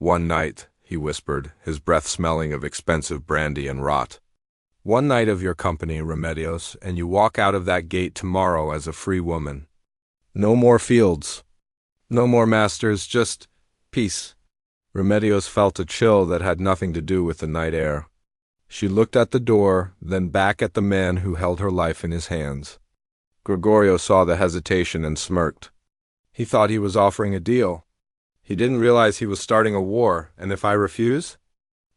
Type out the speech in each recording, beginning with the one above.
"One night," he whispered, his breath smelling of expensive brandy and rot. "One night of your company, Remedios, and you walk out of that gate tomorrow as a free woman. No more fields. No more masters, just peace." Remedios felt a chill that had nothing to do with the night air. She looked at the door, then back at the man who held her life in his hands. Gregorio saw the hesitation and smirked. He thought he was offering a deal. He didn't realize he was starting a war, and if I refuse?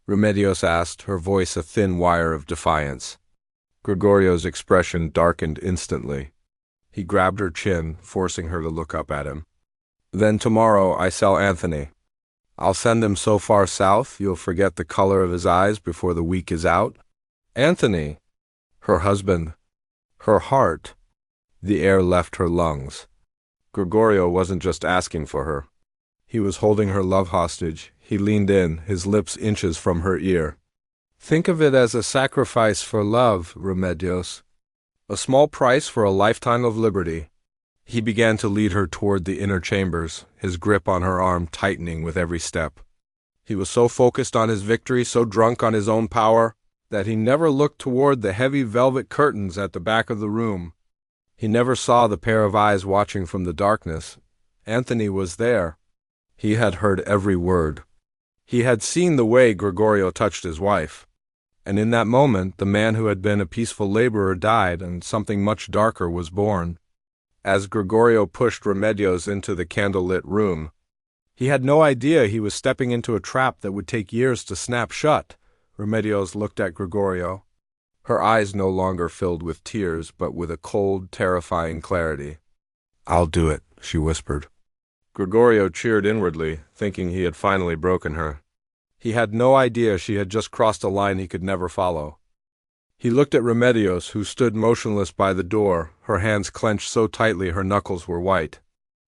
Remedios asked, her voice a thin wire of defiance. Gregorio's expression darkened instantly. He grabbed her chin, forcing her to look up at him. "Then tomorrow I sell Anthony. I'll send him so far south you'll forget the color of his eyes before the week is out." Anthony! Her husband. Her heart. The air left her lungs. Gregorio wasn't just asking for her. He was holding her love hostage. He leaned in, his lips inches from her ear. "Think of it as a sacrifice for love, Remedios. A small price for a lifetime of liberty." He began to lead her toward the inner chambers, his grip on her arm tightening with every step. He was so focused on his victory, so drunk on his own power, that he never looked toward the heavy velvet curtains at the back of the room. He never saw the pair of eyes watching from the darkness. Anthony was there. He had heard every word. He had seen the way Gregorio touched his wife. And in that moment, the man who had been a peaceful laborer died, and something much darker was born. As Gregorio pushed Remedios into the candlelit room, he had no idea he was stepping into a trap that would take years to snap shut. Remedios looked at Gregorio. Her eyes no longer filled with tears, but with a cold, terrifying clarity. "I'll do it," she whispered. Gregorio cheered inwardly, thinking he had finally broken her. He had no idea she had just crossed a line he could never follow. He looked at Remedios, who stood motionless by the door, her hands clenched so tightly her knuckles were white.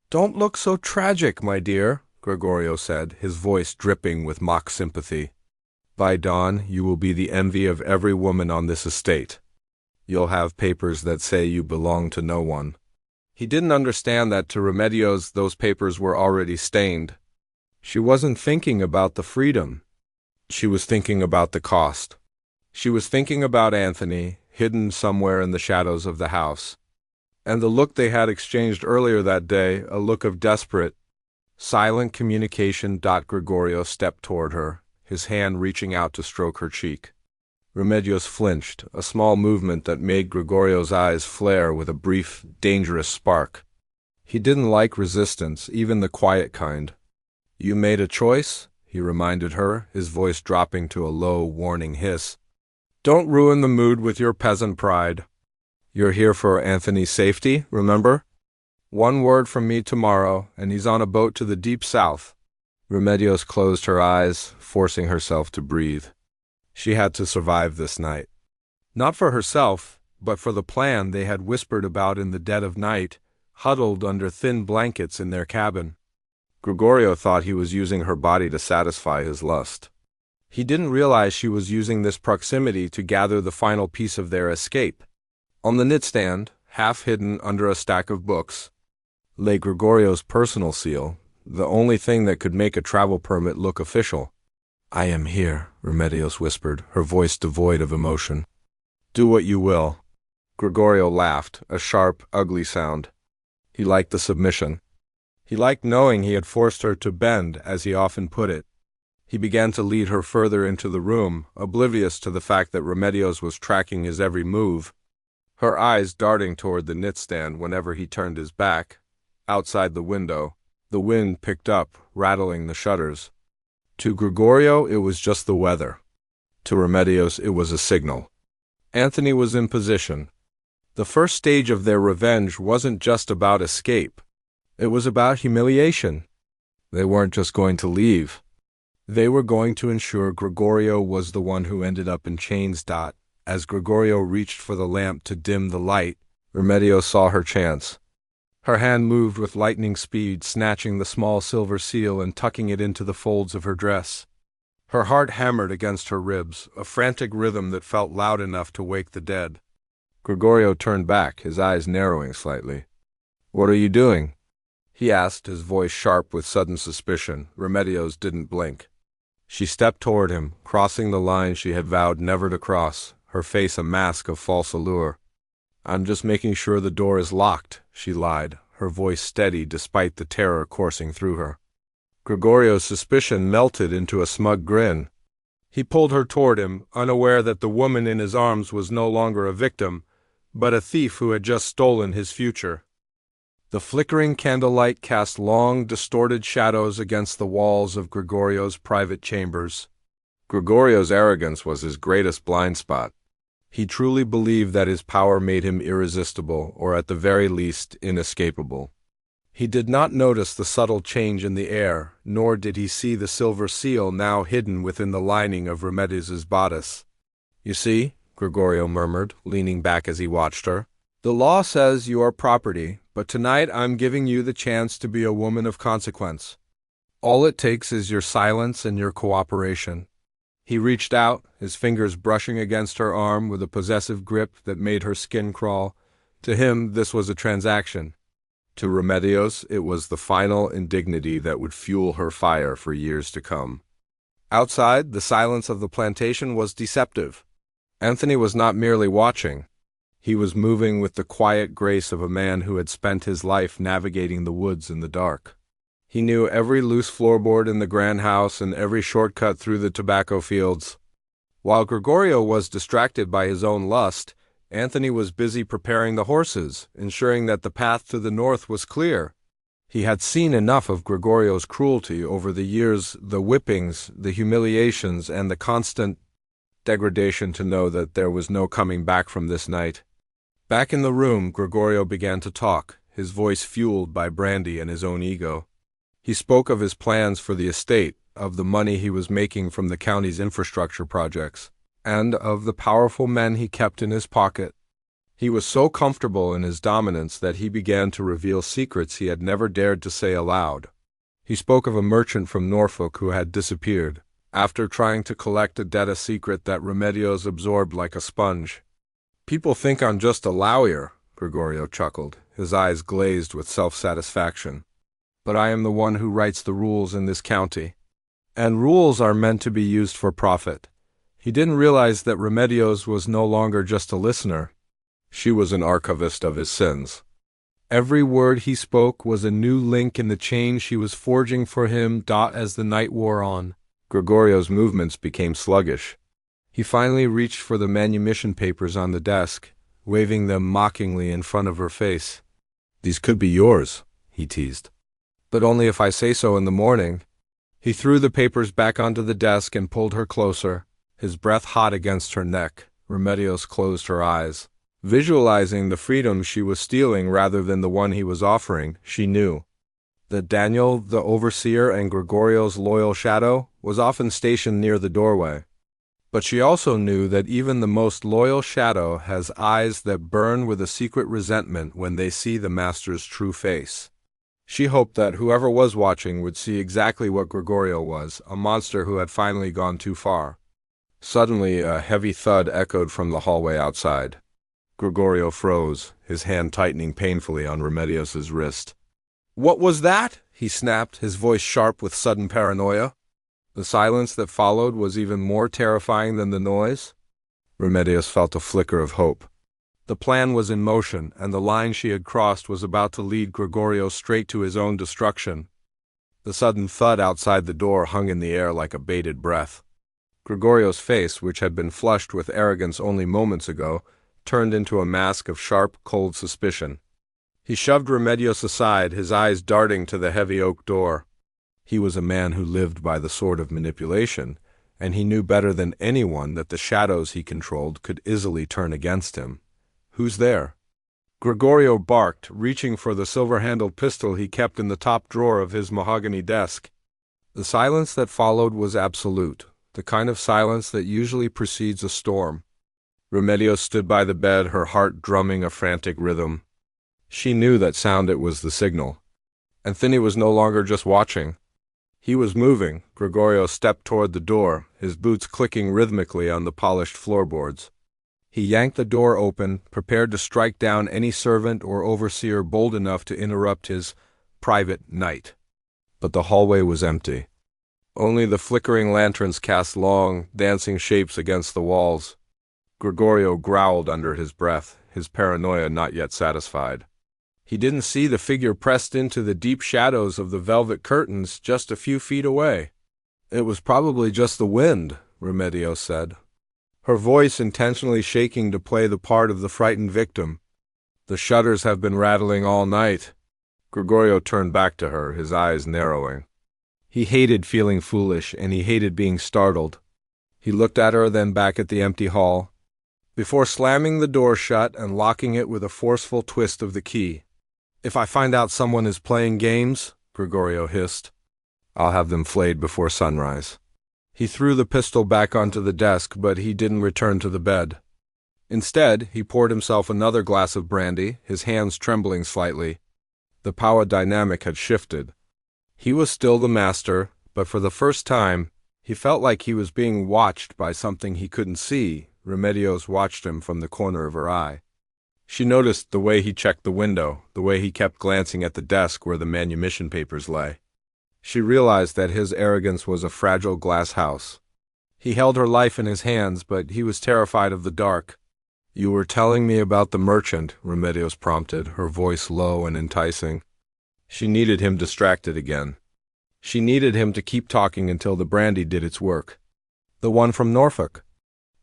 "Don't look so tragic, my dear," Gregorio said, his voice dripping with mock sympathy. "By dawn, you will be the envy of every woman on this estate. You'll have papers that say you belong to no one." He didn't understand that to Remedios those papers were already stained. She wasn't thinking about the freedom. She was thinking about the cost. She was thinking about Anthony, hidden somewhere in the shadows of the house. And the look they had exchanged earlier that day, a look of desperate, silent communication. Gregorio stepped toward her, his hand reaching out to stroke her cheek. Remedios flinched, a small movement that made Gregorio's eyes flare with a brief, dangerous spark. He didn't like resistance, even the quiet kind. "You made a choice?" he reminded her, his voice dropping to a low, warning hiss. "Don't ruin the mood with your peasant pride. You're here for Anthony's safety, remember? One word from me tomorrow, and he's on a boat to the deep south." Remedios closed her eyes, forcing herself to breathe. She had to survive this night. Not for herself, but for the plan they had whispered about in the dead of night, huddled under thin blankets in their cabin. Gregorio thought he was using her body to satisfy his lust. He didn't realize she was using this proximity to gather the final piece of their escape. On the nightstand, half hidden under a stack of books, lay Gregorio's personal seal, the only thing that could make a travel permit look official. "I am here," Remedios whispered, her voice devoid of emotion. "Do what you will." Gregorio laughed, a sharp, ugly sound. He liked the submission. He liked knowing he had forced her to bend, as he often put it. He began to lead her further into the room, oblivious to the fact that Remedios was tracking his every move, her eyes darting toward the nightstand whenever he turned his back. Outside the window, the wind picked up, rattling the shutters. To Gregorio, it was just the weather. To Remedios, it was a signal. Anthony was in position. The first stage of their revenge wasn't just about escape. It was about humiliation. They weren't just going to leave. They were going to ensure Gregorio was the one who ended up in chains. As Gregorio reached for the lamp to dim the light, Remedios saw her chance. Her hand moved with lightning speed, snatching the small silver seal and tucking it into the folds of her dress. Her heart hammered against her ribs, a frantic rhythm that felt loud enough to wake the dead. Gregorio turned back, his eyes narrowing slightly. "What are you doing?" he asked, his voice sharp with sudden suspicion. Remedios didn't blink. She stepped toward him, crossing the line she had vowed never to cross, her face a mask of false allure. "I'm just making sure the door is locked," she lied, her voice steady despite the terror coursing through her. Gregorio's suspicion melted into a smug grin. He pulled her toward him, unaware that the woman in his arms was no longer a victim, but a thief who had just stolen his future. The flickering candlelight cast long, distorted shadows against the walls of Gregorio's private chambers. Gregorio's arrogance was his greatest blind spot. He truly believed that his power made him irresistible, or at the very least, inescapable. He did not notice the subtle change in the air, nor did he see the silver seal now hidden within the lining of Remedios's bodice. "You see," Gregorio murmured, leaning back as he watched her, "the law says you are property, but tonight I'm giving you the chance to be a woman of consequence. All it takes is your silence and your cooperation." He reached out, his fingers brushing against her arm with a possessive grip that made her skin crawl. To him, this was a transaction. To Remedios, it was the final indignity that would fuel her fire for years to come. Outside, the silence of the plantation was deceptive. Anthony was not merely watching. He was moving with the quiet grace of a man who had spent his life navigating the woods in the dark. He knew every loose floorboard in the grand house and every shortcut through the tobacco fields. While Gregorio was distracted by his own lust, Anthony was busy preparing the horses, ensuring that the path to the north was clear. He had seen enough of Gregorio's cruelty over the years, the whippings, the humiliations, and the constant degradation to know that there was no coming back from this night. Back in the room, Gregorio began to talk, his voice fueled by brandy and his own ego. He spoke of his plans for the estate, of the money he was making from the county's infrastructure projects, and of the powerful men he kept in his pocket. He was so comfortable in his dominance that he began to reveal secrets he had never dared to say aloud. He spoke of a merchant from Norfolk who had disappeared, after trying to collect a secret that Remedios absorbed like a sponge. "People think I'm just a lawyer," Gregorio chuckled, his eyes glazed with self-satisfaction. "But I am the one who writes the rules in this county. And rules are meant to be used for profit." He didn't realize that Remedios was no longer just a listener. She was an archivist of his sins. Every word he spoke was a new link in the chain she was forging for him. As the night wore on, Gregorio's movements became sluggish. He finally reached for the manumission papers on the desk, waving them mockingly in front of her face. "These could be yours," he teased. "But only if I say so in the morning." He threw the papers back onto the desk and pulled her closer, his breath hot against her neck. Remedios closed her eyes. Visualizing the freedom she was stealing rather than the one he was offering, she knew that Daniel, the overseer and Gregorio's loyal shadow, was often stationed near the doorway. But she also knew that even the most loyal shadow has eyes that burn with a secret resentment when they see the master's true face. She hoped that whoever was watching would see exactly what Gregorio was, a monster who had finally gone too far. Suddenly, a heavy thud echoed from the hallway outside. Gregorio froze, his hand tightening painfully on Remedios's wrist. "What was that?" he snapped, his voice sharp with sudden paranoia. The silence that followed was even more terrifying than the noise. Remedios felt a flicker of hope. The plan was in motion, and the line she had crossed was about to lead Gregorio straight to his own destruction. The sudden thud outside the door hung in the air like a bated breath. Gregorio's face, which had been flushed with arrogance only moments ago, turned into a mask of sharp, cold suspicion. He shoved Remedios aside, his eyes darting to the heavy oak door. He was a man who lived by the sword of manipulation, and he knew better than anyone that the shadows he controlled could easily turn against him. "Who's there?" Gregorio barked, reaching for the silver-handled pistol he kept in the top drawer of his mahogany desk. The silence that followed was absolute, the kind of silence that usually precedes a storm. Remedios stood by the bed, her heart drumming a frantic rhythm. She knew that sound it was the signal. Anthony was no longer just watching. He was moving. Gregorio stepped toward the door, his boots clicking rhythmically on the polished floorboards. He yanked the door open, prepared to strike down any servant or overseer bold enough to interrupt his private night. But the hallway was empty. Only the flickering lanterns cast long, dancing shapes against the walls. Gregorio growled under his breath, his paranoia not yet satisfied. He didn't see the figure pressed into the deep shadows of the velvet curtains just a few feet away. It was probably just the wind, Remedios said, her voice intentionally shaking to play the part of the frightened victim. The shutters have been rattling all night. Gregorio turned back to her, his eyes narrowing. He hated feeling foolish, and he hated being startled. He looked at her, then back at the empty hall, before slamming the door shut and locking it with a forceful twist of the key. "If I find out someone is playing games," Gregorio hissed, "I'll have them flayed before sunrise." He threw the pistol back onto the desk, but he didn't return to the bed. Instead, he poured himself another glass of brandy, his hands trembling slightly. The power dynamic had shifted. He was still the master, but for the first time, he felt like he was being watched by something he couldn't see. Remedios watched him from the corner of her eye. She noticed the way he checked the window, the way he kept glancing at the desk where the manumission papers lay. She realized that his arrogance was a fragile glass house. He held her life in his hands, but he was terrified of the dark. "You were telling me about the merchant," Remedios prompted, her voice low and enticing. She needed him distracted again. She needed him to keep talking until the brandy did its work. "The one from Norfolk.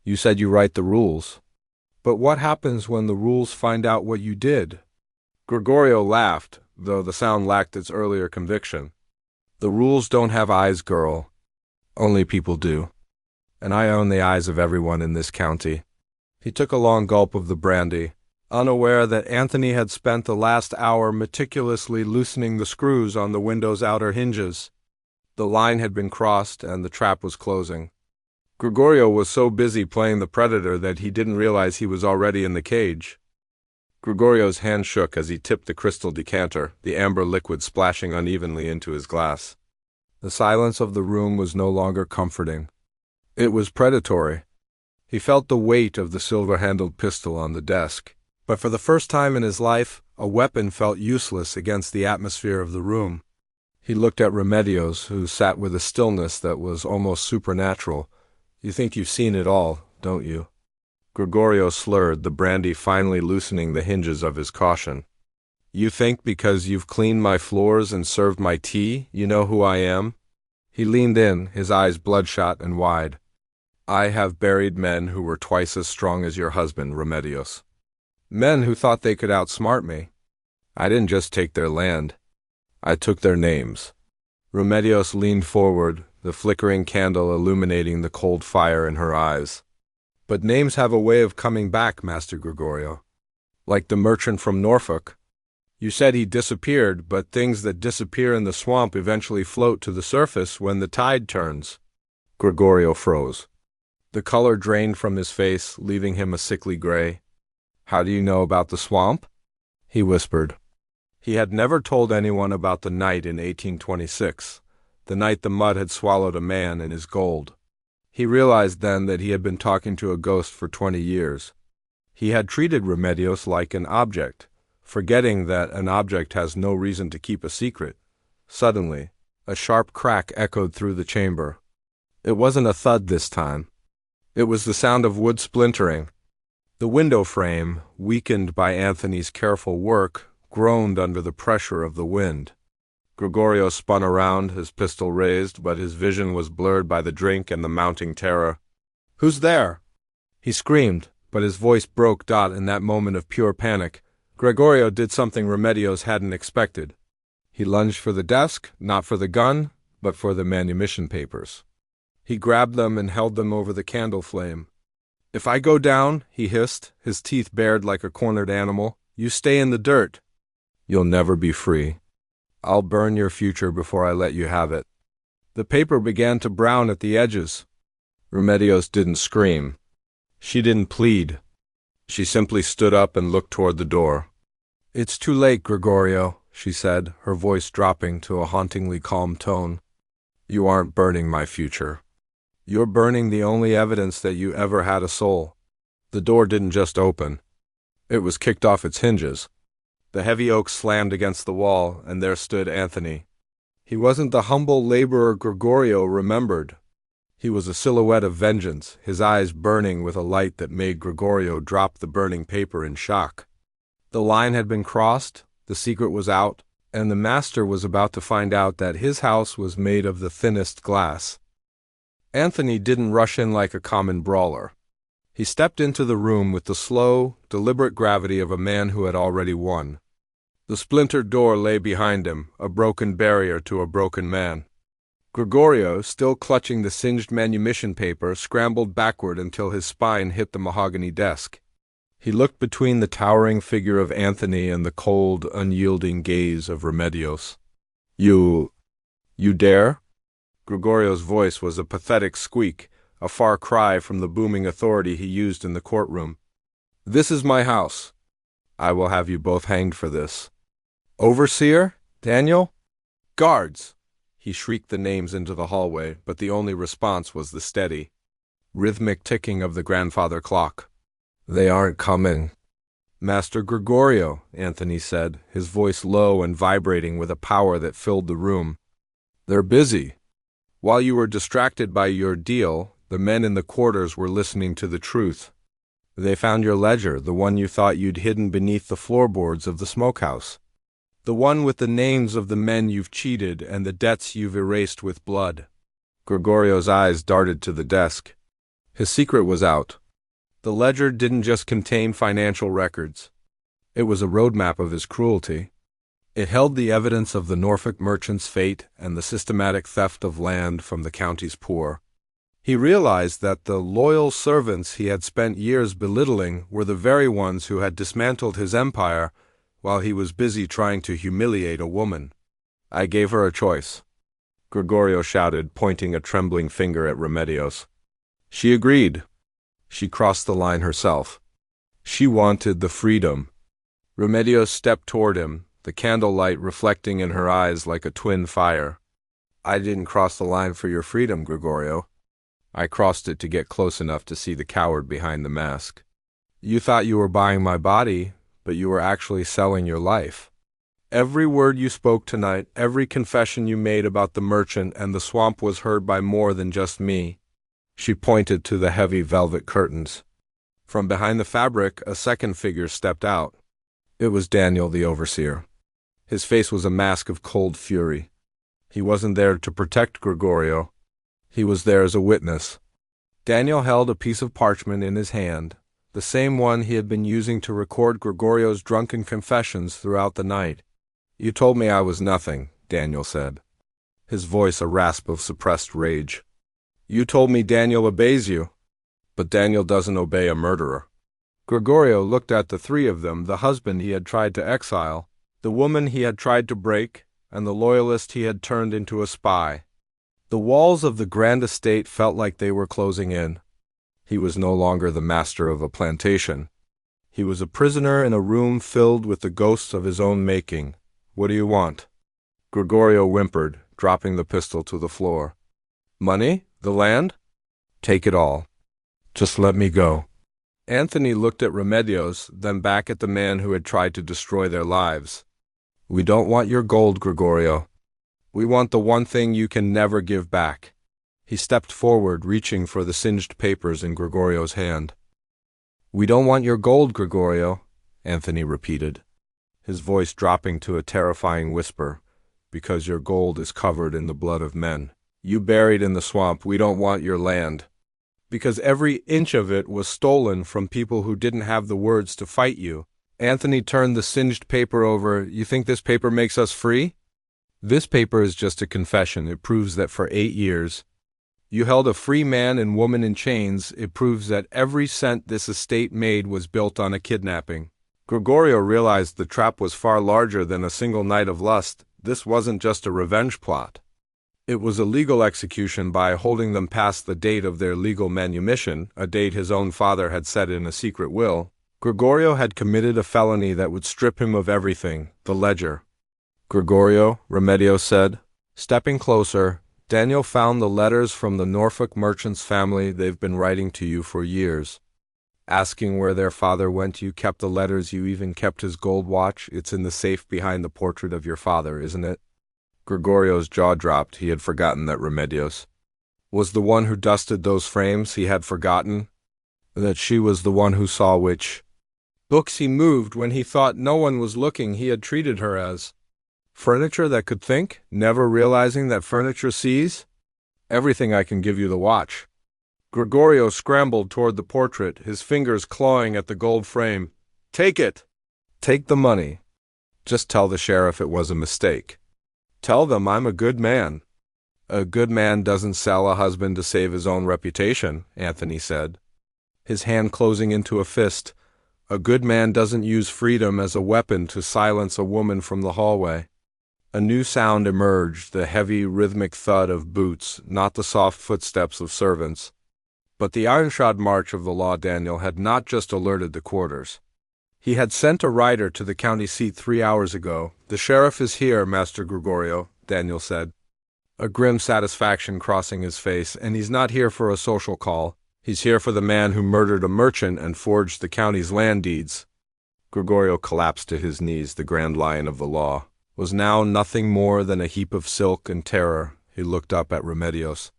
You said you write the rules. But what happens when the rules find out what you did?" Gregorio laughed, though the sound lacked its earlier conviction. "The rules don't have eyes, girl. Only people do. And I own the eyes of everyone in this county." He took a long gulp of the brandy, unaware that Anthony had spent the last hour meticulously loosening the screws on the window's outer hinges. The line had been crossed, and the trap was closing. Gregorio was so busy playing the predator that he didn't realize he was already in the cage. Gregorio's hand shook as he tipped the crystal decanter, the amber liquid splashing unevenly into his glass. The silence of the room was no longer comforting. It was predatory. He felt the weight of the silver-handled pistol on the desk. But for the first time in his life, a weapon felt useless against the atmosphere of the room. He looked at Remedios, who sat with a stillness that was almost supernatural. "You think you've seen it all, don't you?" Gregorio slurred, the brandy finally loosening the hinges of his caution. "You think because you've cleaned my floors and served my tea, you know who I am?" He leaned in, his eyes bloodshot and wide. "I have buried men who were twice as strong as your husband, Remedios. Men who thought they could outsmart me. I didn't just take their land. I took their names." Remedios leaned forward, the flickering candle illuminating the cold fire in her eyes. "But names have a way of coming back, Master Gregorio. Like the merchant from Norfolk. You said he disappeared, but things that disappear in the swamp eventually float to the surface when the tide turns." Gregorio froze. The color drained from his face, leaving him a sickly gray. "How do you know about the swamp?" he whispered. He had never told anyone about the night in 1826, the night the mud had swallowed a man and his gold. He realized then that he had been talking to a ghost for 20 years. He had treated Remedios like an object, forgetting that an object has no reason to keep a secret. Suddenly, a sharp crack echoed through the chamber. It wasn't a thud this time. It was the sound of wood splintering. The window frame, weakened by Anthony's careful work, groaned under the pressure of the wind. Gregorio spun around, his pistol raised, but his vision was blurred by the drink and the mounting terror. "Who's there?" he screamed, but his voice broke in that moment of pure panic. Gregorio did something Remedios hadn't expected. He lunged for the desk, not for the gun, but for the manumission papers. He grabbed them and held them over the candle flame. "If I go down," he hissed, his teeth bared like a cornered animal, "you stay in the dirt. You'll never be free. I'll burn your future before I let you have it." The paper began to brown at the edges. Remedios didn't scream. She didn't plead. She simply stood up and looked toward the door. "It's too late, Gregorio," she said, her voice dropping to a hauntingly calm tone. "You aren't burning my future. You're burning the only evidence that you ever had a soul." The door didn't just open. It was kicked off its hinges. The heavy oak slammed against the wall, and there stood Anthony. He wasn't the humble laborer Gregorio remembered. He was a silhouette of vengeance, his eyes burning with a light that made Gregorio drop the burning paper in shock. The line had been crossed, the secret was out, and the master was about to find out that his house was made of the thinnest glass. Anthony didn't rush in like a common brawler. He stepped into the room with the slow, deliberate gravity of a man who had already won. The splintered door lay behind him, a broken barrier to a broken man. Gregorio, still clutching the singed manumission paper, scrambled backward until his spine hit the mahogany desk. He looked between the towering figure of Anthony and the cold, unyielding gaze of Remedios. You dare?" Gregorio's voice was a pathetic squeak, a far cry from the booming authority he used in the courtroom. "This is my house. I will have you both hanged for this. Overseer? Daniel? Guards!" He shrieked the names into the hallway, but the only response was the steady, rhythmic ticking of the grandfather clock. "They aren't coming." "Master Gregorio," Anthony said, his voice low and vibrating with a power that filled the room. "They're busy. While you were distracted by your deal, the men in the quarters were listening to the truth. They found your ledger, the one you thought you'd hidden beneath the floorboards of the smokehouse. The one with the names of the men you've cheated and the debts you've erased with blood." Gregorio's eyes darted to the desk. His secret was out. The ledger didn't just contain financial records. It was a roadmap of his cruelty. It held the evidence of the Norfolk merchant's fate and the systematic theft of land from the county's poor. He realized that the loyal servants he had spent years belittling were the very ones who had dismantled his empire while he was busy trying to humiliate a woman. "I gave her a choice," Gregorio shouted, pointing a trembling finger at Remedios. "She agreed. She crossed the line herself. She wanted the freedom." Remedios stepped toward him, the candlelight reflecting in her eyes like a twin fire. "I didn't cross the line for your freedom, Gregorio. I crossed it to get close enough to see the coward behind the mask. You thought you were buying my body, but you were actually selling your life. Every word you spoke tonight, every confession you made about the merchant and the swamp was heard by more than just me." She pointed to the heavy velvet curtains. From behind the fabric, a second figure stepped out. It was Daniel, the overseer. His face was a mask of cold fury. He wasn't there to protect Gregorio. He was there as a witness. Daniel held a piece of parchment in his hand, the same one he had been using to record Gregorio's drunken confessions throughout the night. "You told me I was nothing," Daniel said, his voice a rasp of suppressed rage. "You told me Daniel obeys you, but Daniel doesn't obey a murderer." Gregorio looked at the three of them, the husband he had tried to exile, the woman he had tried to break, and the loyalist he had turned into a spy. The walls of the grand estate felt like they were closing in. He was no longer the master of a plantation. He was a prisoner in a room filled with the ghosts of his own making. "What do you want?" Gregorio whimpered, dropping the pistol to the floor. "Money? The land?" "Take it all. Just let me go." Anthony looked at Remedios, then back at the man who had tried to destroy their lives. "We don't want your gold, Gregorio. We want the one thing you can never give back." He stepped forward, reaching for the singed papers in Gregorio's hand. "We don't want your gold, Gregorio," Anthony repeated, his voice dropping to a terrifying whisper, "because your gold is covered in the blood of men. You buried in the swamp, we don't want your land. Because every inch of it was stolen from people who didn't have the words to fight you." Anthony turned the singed paper over. "You think this paper makes us free?" "This paper is just a confession. It proves that for 8 years, you held a free man and woman in chains. It proves that every cent this estate made was built on a kidnapping." Gregorio realized the trap was far larger than a single night of lust. This wasn't just a revenge plot. It was a legal execution by holding them past the date of their legal manumission, a date his own father had set in a secret will. Gregorio had committed a felony that would strip him of everything, the ledger. "Gregorio," Remedios said, stepping closer, "Daniel found the letters from the Norfolk merchant's family. They've been writing to you for years. asking where their father went. You kept the letters, you even kept his gold watch. It's in the safe behind the portrait of your father, isn't it? Gregorio's jaw dropped. He had forgotten that Remedios was the one who dusted those frames. He had forgotten that she was the one who saw which books he moved when he thought no one was looking. He had treated her as furniture that could think, never realizing that furniture sees. Everything. I can give you the watch. Gregorio scrambled toward the portrait, his fingers clawing at the gold frame. Take it! Take the money. Just tell the sheriff it was a mistake. Tell them I'm a good man. A good man doesn't sell a husband to save his own reputation, Anthony said, his hand closing into a fist. A good man doesn't use freedom as a weapon to silence a woman from the hallway. A new sound emerged, the heavy, rhythmic thud of boots, not the soft footsteps of servants, but the iron-shod march of the law. Daniel had not just alerted the quarters. He had sent a rider to the county seat 3 hours ago. The sheriff is here, Master Gregorio, Daniel said, a grim satisfaction crossing his face, and he's not here for a social call. He's here for the man who murdered a merchant and forged the county's land deeds. Gregorio collapsed to his knees. The grand lion of the law was now nothing more than a heap of silk and terror. He looked up at Remedios,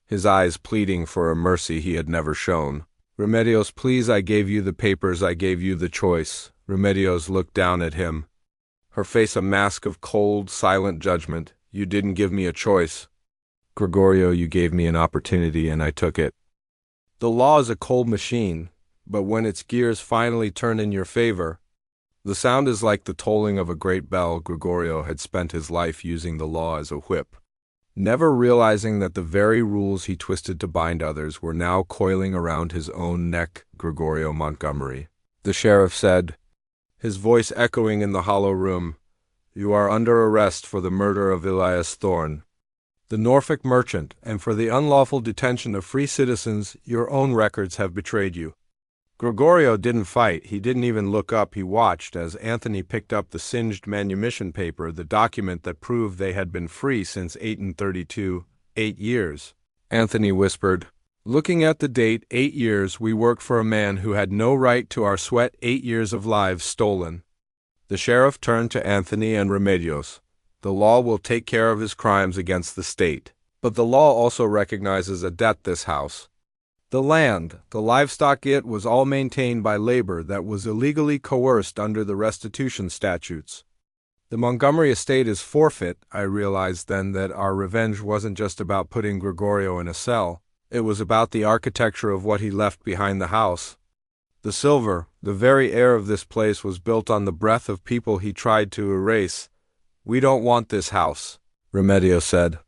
his eyes pleading for a mercy he had never shown. Remedios, please, I gave you the papers, I gave you the choice. Remedios looked down at him, her face a mask of cold, silent judgment. You didn't give me a choice. Gregorio, you gave me an opportunity and I took it. The law is a cold machine, but when its gears finally turn in your favor, the sound is like the tolling of a great bell. Gregorio had spent his life using the law as a whip, never realizing that the very rules he twisted to bind others were now coiling around his own neck. Gregorio Montgomery, the sheriff said, his voice echoing in the hollow room, you are under arrest for the murder of Elias Thorne, the Norfolk merchant, and for the unlawful detention of free citizens. Your own records have betrayed you. Gregorio didn't fight. He didn't even look up. He watched as Anthony picked up the singed manumission paper, the document that proved they had been free since 1832, 8 years. Anthony whispered, looking at the date, 8 years, we worked for a man who had no right to our sweat, 8 years of lives stolen. The sheriff turned to Anthony and Remedios. The law will take care of his crimes against the state, but the law also recognizes a debt this house. The land, the livestock, it was all maintained by labor that was illegally coerced under the restitution statutes. The Montgomery estate is forfeit. I realized then that our revenge wasn't just about putting Gregorio in a cell. It was about the architecture of what he left behind the house. The silver, the very air of this place, was built on the breath of people he tried to erase. We don't want this house, Remedios said,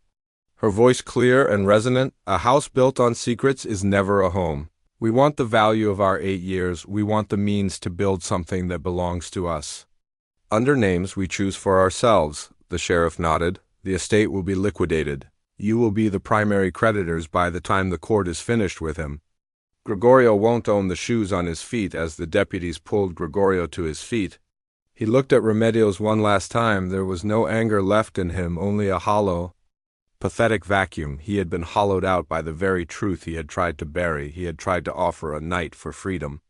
her voice clear and resonant. A house built on secrets is never a home. We want the value of our 8 years. We want the means to build something that belongs to us. Under names we choose for ourselves, the sheriff nodded. The estate will be liquidated. You will be the primary creditors by the time the court is finished with him. Gregorio won't own the shoes on his feet. As the deputies pulled Gregorio to his feet, he looked at Remedios one last time. There was no anger left in him, only a hollow, pathetic vacuum. He had been hollowed out by the very truth he had tried to bury. He had tried to offer a night for freedom,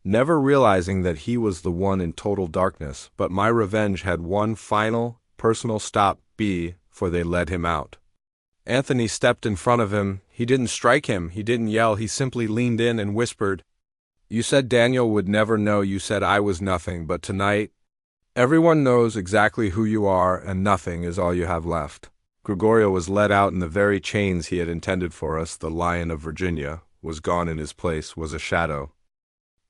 never realizing that he was the one in total darkness. But my revenge had one final, personal stop before they let him out. Anthony stepped in front of him. He didn't strike him. He didn't yell. He simply leaned in and whispered, you said Daniel would never know. You said I was nothing. But tonight, everyone knows exactly who you are, and nothing is all you have left. Gregorio was let out, and the very chains he had intended for us, the Lion of Virginia, was gone. In his place was a shadow.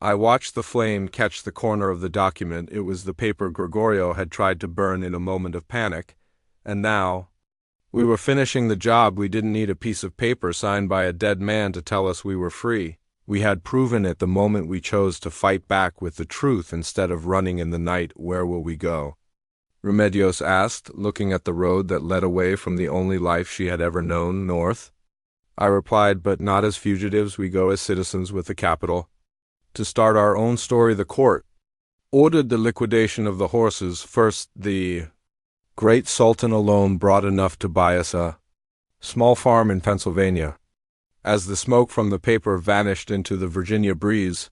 I watched the flame catch the corner of the document. It was the paper Gregorio had tried to burn in a moment of panic, and now we were finishing the job. We didn't need a piece of paper signed by a dead man to tell us we were free. We had proven it the moment we chose to fight back with the truth instead of running in the night. Where will we go? Remedios asked, looking at the road that led away from the only life she had ever known, north. I replied, but not as fugitives. We go as citizens with a capital, to start our own story. The court ordered the liquidation of the horses. First, the great Sultan alone brought enough to buy us a small farm in Pennsylvania. As the smoke from the paper vanished into the Virginia breeze,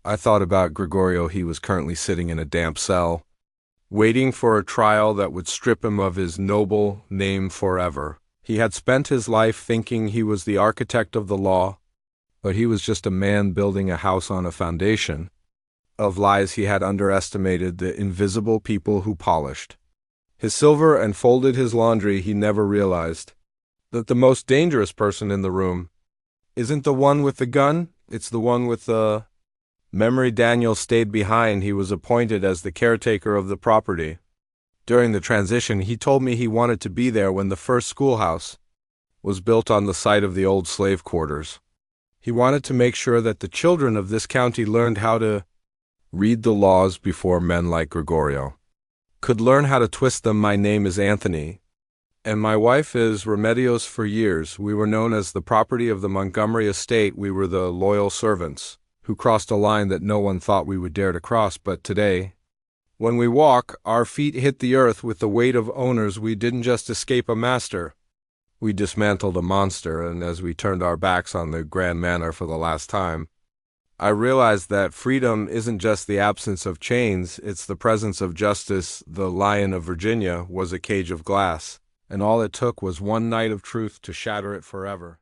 I thought about Gregorio. He was currently sitting in a damp cell, waiting for a trial that would strip him of his noble name forever. He had spent his life thinking he was the architect of the law, but he was just a man building a house on a foundation of lies. He had underestimated the invisible people who polished his silver and folded his laundry. He never realized that the most dangerous person in the room isn't the one with the gun, it's the one with the memory. Daniel stayed behind. He was appointed as the caretaker of the property. During the transition, he told me he wanted to be there when the first schoolhouse was built on the site of the old slave quarters. He wanted to make sure that the children of this county learned how to read the laws before men like Gregorio could learn how to twist them. My name is Anthony, and my wife is Remedios. For years, we were known as the property of the Montgomery estate. We were the loyal servants who crossed a line that no one thought we would dare to cross. But today, when we walk, our feet hit the earth with the weight of owners. We didn't just escape a master, we dismantled a monster. And as we turned our backs on the Grand Manor for the last time, I realized that freedom isn't just the absence of chains, it's the presence of justice. The Lion of Virginia was a cage of glass, and all it took was one night of truth to shatter it forever.